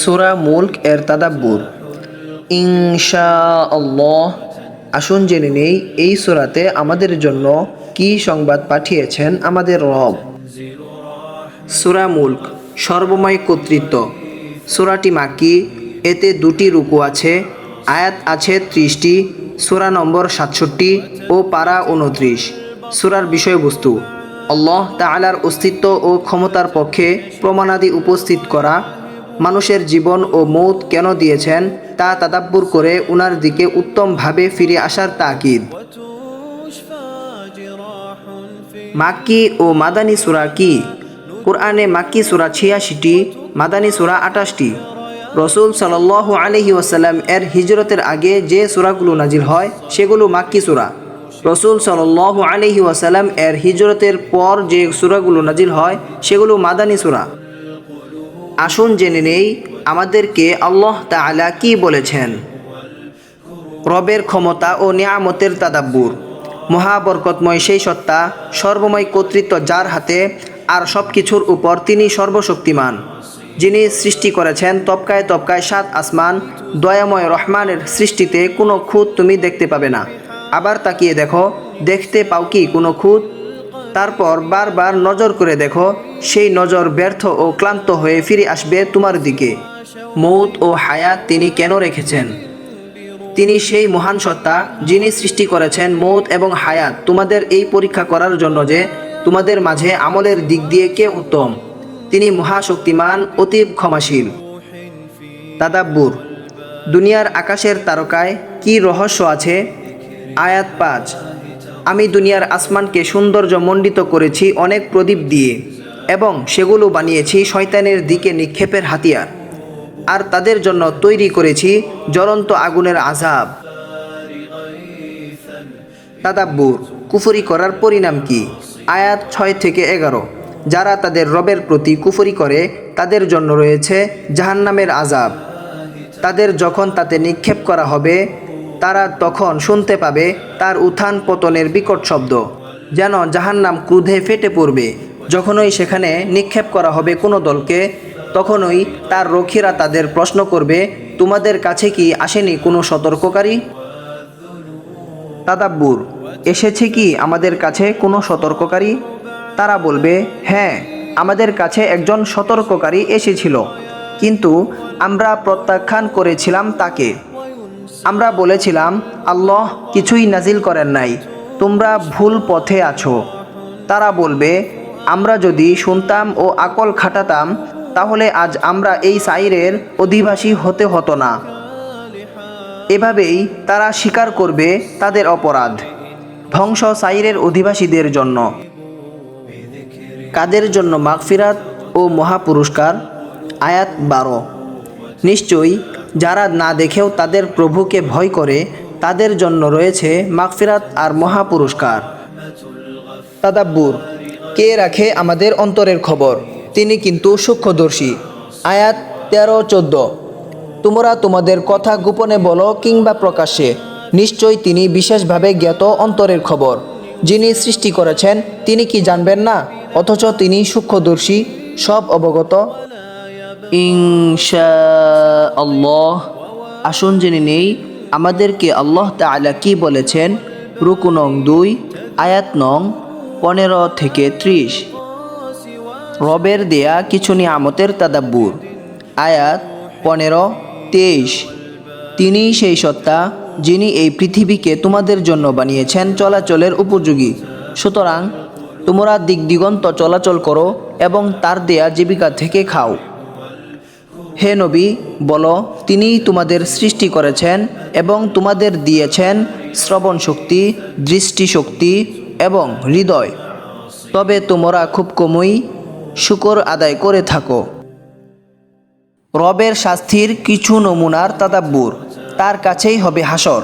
সূরা মুলক এর তাদাব্বুর। ইনশাআল্লাহ, আসুন জেনে নেই এই সূরাতে আমাদের জন্য কি সংবাদ পাঠিয়েছেন আমাদের রব। সূরা মুলক, সর্বময় কর্তৃত্ব। সূরাটি মাক্কি, এতে 2টি রুকু আছে, আয়াত আছে 30টি, সূরা নম্বর 67 ও পারা 29। সূরার বিষয়বস্তু: আল্লাহ তাআলার অস্তিত্ব ও ক্ষমতার পক্ষে প্রমাণাদি উপস্থিত করা, মানুষের জীবন ও মৌত কেন দিয়েছেন তা তাদাব্বুর করে উনার দিকে উত্তমভাবে ফিরে আসার তাকিদ। মাক্কি ও মাদানী সূরা কি? কুরআনে মাক্কি সূরা 86টি, মাদানী সূরা 28টি। রাসূল সাল্লাল্লাহু আলাইহি ওয়াসাল্লাম এর হিজরতের আগে যে সূরাগুলো নাজিল হয় সেগুলো মাক্কি সূরা। রাসূল সাল্লাল্লাহু আলাইহি ওয়াসাল্লাম এর হিজরতের পর যে সূরাগুলো নাজিল হয় সেগুলো মাদানী সূরা। আসুন জেনে নেই আমাদেরকে আল্লাহ তাআলা কি বলেছেন। রবের ক্ষমতা ও নিয়ামতের তাদাব্বুর। মহাবরকতময় সেই সত্তা, সর্বময় কর্তৃত্ব যার হাতে, আর সব কিছুর উপর তিনি সর্বশক্তিমান, যিনি সৃষ্টি করেছেন তবকায় তবকায় 7 আসমান। দয়াময় রহমানের সৃষ্টিতে কোনো খুঁত তুমি দেখতে পাবে না। আবার তাকিয়ে দেখো, দেখতে পাও কি কোনো খুঁত? তারপর বারবার নজর করে দেখো, সেই নজর ব্যর্থ ও ক্লান্ত হয়ে ফিরে আসবে তোমার দিকে। মৌত ও হায়াত তিনি কেন রেখেছেন? তিনি সেই মহান সত্তা যিনি সৃষ্টি করেছেন মৌত এবং হায়াত তোমাদের এই পরীক্ষা করার জন্য যে তোমাদের মাঝে আমলের দিক দিয়ে কে উত্তম। তিনি মহাশক্তিমান, অতীব ক্ষমাশীল। তাদাব্বুর। দুনিয়ার আকাশের তারকায় কি রহস্য আছে? আয়াত 5। আমি দুনিয়ার আসমানকে সৌন্দর্য মণ্ডিত করেছি অনেক প্রদীপ দিয়ে, এবং সেগুলো বানিয়েছি শয়তানের দিকে নিক্ষেপের হাতিয়ার, আর তাদের জন্য তৈরি করেছি জ্বলন্ত আগুনের আযাব। তাদাব্বুর। কুফরি করার পরিণাম কি? আয়াত 6 থেকে 11। যারা তাদের রবের প্রতি কুফরি করে তাদের জন্য রয়েছে জাহান্নামের আযাব। তাদের যখন তাতে নিক্ষেপ করা হবে, তারা তখন শুনতে পাবে তার উত্থান পতনের বিকট শব্দ, যেন জাহান্নাম ক্রোধে ফেটে পড়বে। যখনই সেখানে নিক্ষেপ করা হবে কোনো দলকে, তখনই তার রক্ষীরা তাদের প্রশ্ন করবে, তোমাদের কাছে কি আসেনি কোনো সতর্ককারী? তাদাব্বুর। এসেছে কি আমাদের কাছে কোনো সতর্ককারী? তারা বলবে, হ্যাঁ, আমাদের কাছে একজন সতর্ককারী এসেছিল, কিন্তু আমরা প্রত্যাখ্যান করেছিলাম তাকে। আমরা বলেছিলাম, আল্লাহ কিছুই নাজিল করেন নাই, তোমরা ভুল পথে আছো। তারা বলবে, আমরা যদি শুনতাম ও আকল খাটাতাম তাহলে আজ আমরা এই সাইরের অধিবাসী হতে হতো না। এভাবেই তারা স্বীকার করবে তাদের অপরাধ। ধ্বংস সাইরের অধিবাসীদের জন্য। কাদের জন্য মাগফিরাত ও মহাপুরস্কার? আয়াত 12। নিশ্চয়ই যারা না দেখেও তাদের প্রভুকে ভয় করে তাদের জন্য রয়েছে মাগফিরাত আর মহাপুরস্কার। তাদাব্বুর। কে রাখে আমাদের অন্তরের খবর? তিনি কিন্তু সূক্ষ্মদর্শী। আয়াত 13-14। তোমরা তোমাদের কথা গোপনে বলো কিংবা প্রকাশ্যে, নিশ্চয়ই তিনি বিশেষভাবে জ্ঞাত অন্তরের খবর। যিনি সৃষ্টি করেছেন তিনি কি জানবেন না? অথচ তিনি সূক্ষ্মদর্শী, সব অবগত। ইনশাআল্লাহ, আসুন জেনে নেই আমাদেরকে আল্লাহ তাআলা কি বলেছেন। রুকু নং 2, আয়াত নং 15 থেকে 30। রবের দেয়া কিছু নিয়ামতের তাদাব্বুর। আয়াত 15-23। তিনি সেই সত্তা যিনি এই পৃথিবীকে তোমাদের জন্য বানিয়েছেন চলাচলের উপযোগী, সুতরাং তোমরা দিক দিগন্ত চলাচল করো এবং তার দেয়া জীবিকা থেকে খাও। হে নবী, বলো, তিনিই তোমাদের সৃষ্টি করেছেন এবং তোমাদের দিয়েছেন শ্রবণ শক্তি, দৃষ্টিশক্তি এবং হৃদয়, তবে তোমরা খুব কমই শুকর আদায় করে থাকো। রবের শাস্তির কিছু নমুনার তাদাব্বুর। তার কাছেই হবে হাসর।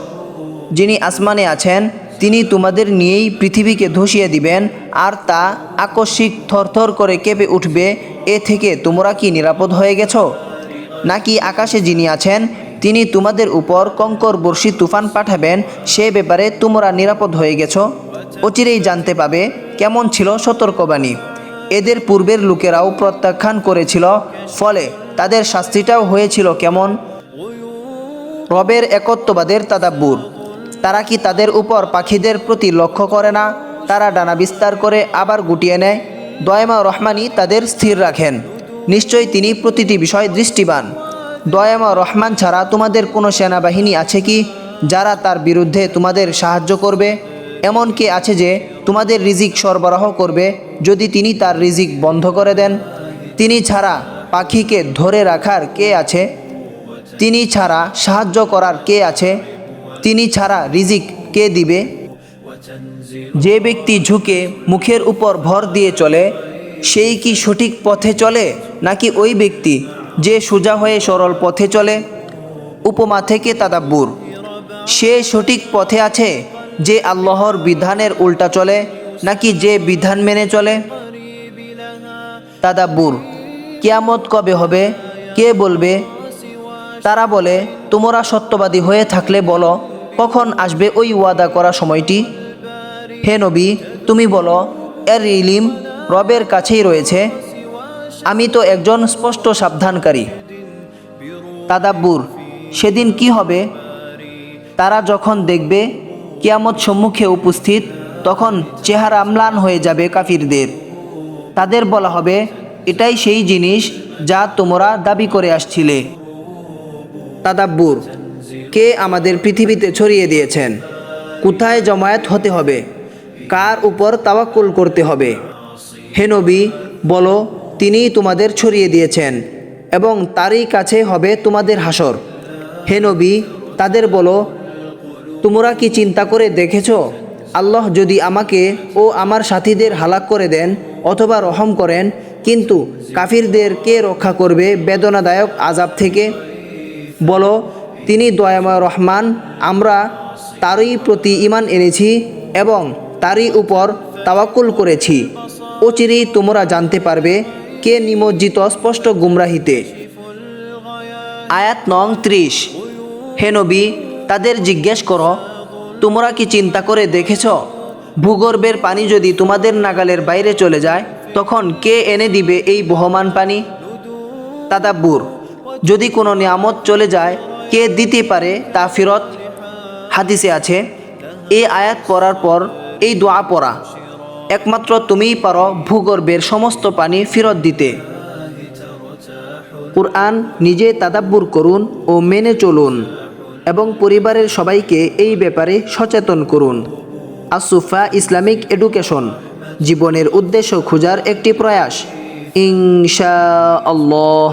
যিনি আসমানে আছেন তিনি তোমাদের নিয়েই পৃথিবীকে ধসিয়ে দিবেন, আর তা আকস্মিক থরথর করে কেঁপে উঠবে। এ থেকে তোমরা কি নিরাপদ হয়ে গেছো? নাকি আকাশে যিনি আছেন তিনি তোমাদের উপর কঙ্কর বর্ষী তুফান পাঠাবেন, সে ব্যাপারে তোমরা নিরাপদ হয়ে গেছো? অচিরেই জানতে পাবে কেমন ছিল সতর্কবাণী। এদের পূর্বের লোকেরাও প্রত্যাখ্যান করেছিল, ফলে তাদের শাস্তিটাও হয়েছিল কেমন? রবের একত্ববাদের তাদাব্বুর। তারা কি তাদের উপর পাখিদের প্রতি লক্ষ্য করে না? তারা ডানা বিস্তার করে আবার গুটিয়ে নেয়। দয়াময় রহমানই তাদের স্থির রাখেন। নিশ্চয়ই তিনি প্রতিটি বিষয় দৃষ্টিবান। দয়াময় রহমান ছাড়া তোমাদের কোনো সেনাবাহিনী আছে কি যারা তার বিরুদ্ধে তোমাদের সাহায্য করবে? এমন কে আছে যে তোমাদের রিজিক সরবরাহ করবে যদি তিনি তার রিজিক বন্ধ করে দেন? তিনি ছাড়া পাখিকে ধরে রাখার কে আছে? তিনি ছাড়া সাহায্য করার কে আছে? তিনি ছাড়া রিজিক কে দিবে? যে ব্যক্তি ঝুঁকে মুখের উপর ভর দিয়ে চলে সেই কি সঠিক পথে চলে, নাকি ওই ব্যক্তি যে সোজা হয়ে সরল পথে চলে? উপমা থেকে তাদাব্বুর। সে সঠিক পথে আছে যে আল্লাহর বিধানের উল্টা চলে, নাকি যে বিধান মেনে চলে? তাদাব্বুর। কিয়ামত কবে হবে? কে বলবে? তারা বলে, তোমরা সত্যবাদী হয়ে থাকলে বলো কখন আসবে ওই ওয়াদা করা সময়টি? হে নবী, তুমি বলো, এর ইলিম রবের কাছেই রয়েছে। আমি তো একজন স্পষ্ট সাবধানকারী। তাদাব্বুর। সেদিন কি হবে? তারা যখন দেখবে কিয়ামত সম্মুখে উপস্থিত, তখন চেহারা ম্লান হয়ে যাবে কাফিরদের। তাদের বলা হবে, এটাই সেই জিনিস যা তোমরা দাবি করে আসছিলে। তাদাব্বুর। কে আমাদের পৃথিবীতে ছড়িয়ে দিয়েছেন? কোথায় জমায়েত হতে হবে? কার উপর তাওয়াক্কুল করতে হবে? হে নবী, বলো, তিনিই তোমাদের ছড়িয়ে দিয়েছেন এবং তারই কাছে হবে তোমাদের হাসর। হে নবী, তাদের বলো, তোমরা কি চিন্তা করে দেখেছ, আল্লাহ যদি আমাকে ও আমার সাথীদের হালাক করে দেন অথবা রহম করেন, কিন্তু কাফিরদের কে রক্ষা করবে বেদনাদায়ক আযাব থেকে? বলো, তিনি দয়াময় রহমান, আমরা তারই প্রতি ঈমান এনেছি এবং তারই উপর তাওয়াক্কুল করেছি। অচিরেই তোমরা জানতে পারবে কে নিমজ্জিত স্পষ্ট গুমরাহিতে। আয়াত নং 30। হে নবী, তাদের জিজ্ঞেস করো, তোমরা কি চিন্তা করে দেখেছ, ভূগর্ভের পানি যদি তোমাদের নাগালের বাইরে চলে যায় তখন কে এনে দিবে এই বহমান পানি? তাদাব্বুর। যদি কোনো নিয়ামত চলে যায়, কে দিতে পারে তা ফেরত? হাদিসে আছে, এই আয়াত পড়ার পর এই দোয়া পড়া, একমাত্র তুমিই পারো ভূগর্ভের সমস্ত পানি ফেরত দিতে। কুরআন নিজে তাদাব্বুর করুন ও মেনে চলুন এবং পরিবারের সবাইকে এই ব্যাপারে সচেতন করুন। আসুফা ইসলামিক এডুকেশন, জীবনের উদ্দেশ্য খোঁজার একটি প্রয়াস। ইনশাআল্লাহ।